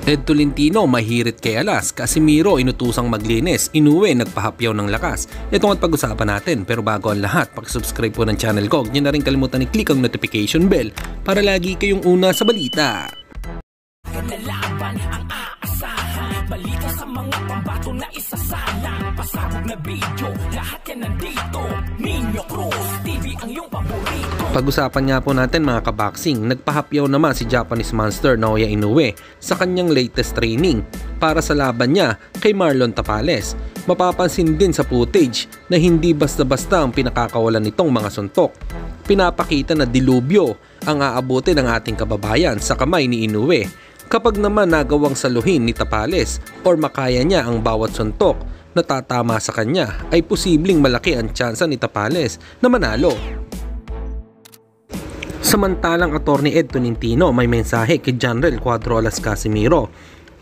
Ed Tolentino mahirit kay Alas, Casimiro inutusang maglinis, Inoue nagpahapyaw ng lakas. Ito ang pag-usapan natin, pero bago ang lahat, pakisubscribe po ng channel ko. Huwag niyo na rin kalimutan i-click ang notification bell para lagi kayong una sa balita. Nalaban ang aasahan, balita sa mga pambato na isasalang, pasabog na video, lahat yan nandito. Minyo Cruz TV ang iyong paborito. Pag-usapan nga po natin mga kaboxing, nagpahapyaw naman si Japanese Monster Naoya Inoue sa kanyang latest training para sa laban niya kay Marlon Tapales. Mapapansin din sa footage na hindi basta-basta ang pinakakawalan nitong mga suntok. Pinapakita na dilubyo ang aabutin ng ating kababayan sa kamay ni Inoue. Kapag naman nagawang saluhin ni Tapales or makaya niya ang bawat suntok na tatama sa kanya, ay posibleng malaki ang tsansa ni Tapales na manalo. Samantalang Attorney Ed Tolentino may mensahe kay General Cuadro-Alas Casimiro.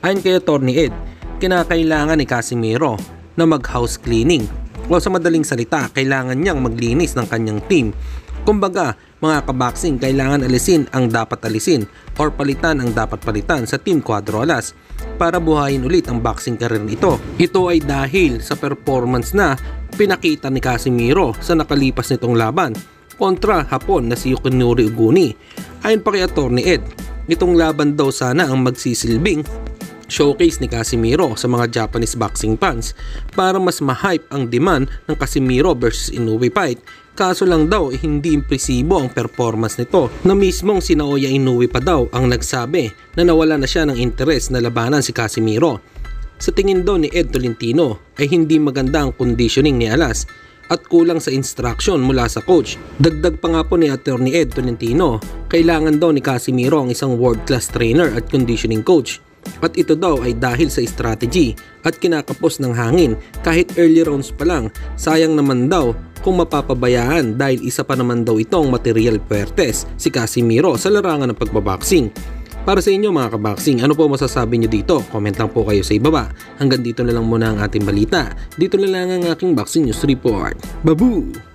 Ayon kay Attorney Ed, kinakailangan ni Casimiro na mag-house cleaning, o sa madaling salita, kailangan niyang maglinis ng kanyang team. Kumbaga, mga kaboxing, kailangan alisin ang dapat alisin or palitan ang dapat palitan sa Team Cuadro-Alas para buhayin ulit ang boxing career nito. Ito ay dahil sa performance na pinakita ni Casimiro sa nakalipas nitong laban kontra Hapon na si Yukinori Uguni. Ayon pa kay Attorney Ed, itong laban daw sana ang magsisilbing showcase ni Casimiro sa mga Japanese boxing fans para mas ma-hype ang demand ng Casimiro versus Inoue fight. Kaso lang daw hindi impresibo ang performance nito, na mismong si Naoya Inoue pa daw ang nagsabi na nawala na siya ng interes na labanan si Casimiro. Sa tingin daw ni Ed Tolentino ay hindi maganda ang conditioning ni Alas at kulang sa instruction mula sa coach. Dagdag pa nga po ni Attorney Ed Tolentino, kailangan daw ni Casimiro ang isang world-class trainer at conditioning coach. At ito daw ay dahil sa strategy at kinakapos ng hangin kahit early rounds pa lang. Sayang naman daw kung mapapabayaan dahil isa pa naman daw itong material puwertes si Casimiro sa larangan ng pagbaboxing. Para sa inyo mga kaboxing, ano po masasabi nyo dito? Comment lang po kayo sa ibaba. Hanggang dito na lang muna ang ating balita. Dito na lang ang aking Boxing News Report. Babu!